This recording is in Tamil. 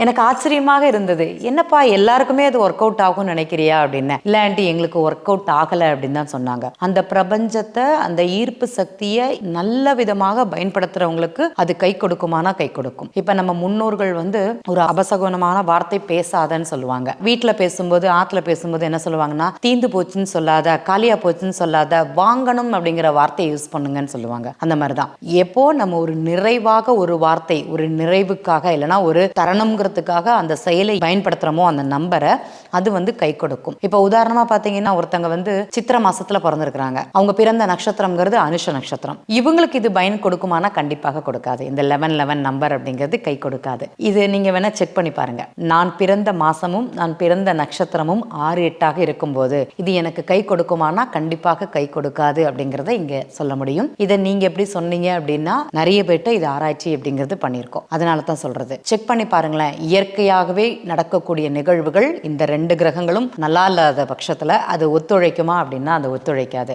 எனக்கு ஆச்சரியமாக இருந்தது. என்னப்பா எல்லாருக்குமே அது ஒர்க் அவுட் ஆகும்னு நினைக்கிறியா அப்படின்னு. இல்ல ஆண்டி எங்களுக்கு ஒர்க் அவுட் ஆகலை அப்படின்னு தான் சொன்னாங்க. அந்த பிரபஞ்சத்தை, அந்த ஈர்ப்பு சக்தியை நல்ல விதமாக பயன்படுத்துறவங்களுக்கு அது கை கொடுக்குமானா கை கொடுக்கும். இப்ப நம்ம முன்னோர்கள் ஒரு அபசகுனமான வார்த்தை பேசாதன்னு சொல்லுவாங்க. வீட்டுல பேசும்போது, ஆத்துல பேசும்போது என்ன சொல்லுவாங்கன்னா, தீந்து போச்சுன்னு சொல்லாத, காலியா போச்சுன்னு சொல்லாத, வாங்கணும் அப்படிங்கிற வார்த்தையை யூஸ் பண்ணுங்கன்னு சொல்லுவாங்க. அந்த மாதிரிதான் எப்போ நம்ம ஒரு நிறைவாக ஒரு வார்த்தை, ஒரு நிறைவுக்காக இல்லைன்னா ஒரு தருணம்ங்கிற அந்த செயலை பயன்படுத்துறோமோ அந்த நம்பரை அது கை கொடுக்கும். இப்ப உதாரணமா பாத்தீங்கன்னா, ஒருத்தங்க சித்திரை மாசத்துல பிறந்திருக்கிறாங்க. அவங்க பிறந்த நட்சத்திரம்ங்கிறது அனுஷ நட்சத்திரம். இவங்களுக்கு இது பயன் கொடுக்குமானா கண்டிப்பாக கொடுக்காது. இந்த 11 நம்பர் அப்படிங்கிறது கை கொடுக்காது. இது நீங்க வேணா செக் பண்ணி பாருங்க. நான் பிறந்த மாசமும் நான் பிறந்த நட்சத்திரமும் 6-8 இருக்கும்போது இது எனக்கு கை கொடுக்குமானா கண்டிப்பாக கை கொடுக்காது அப்படிங்கறத இங்க சொல்ல முடியும். இதை நீங்க எப்படி சொன்னீங்க அப்படின்னா, நிறைய பேர்ட்ட இது ஆராய்ச்சி அப்படிங்கிறது பண்ணியிருக்கோம். அதனால தான் சொல்றது. செக் பண்ணி பாருங்களேன். இயற்கையாகவே நடக்கக்கூடிய நிகழ்வுகள் இந்த 2 கிரகங்களும் நல்லா இல்லாத பட்சத்துல அது ஒத்துழைக்குமா அப்படின்னா அது ஒத்துழைக்காது.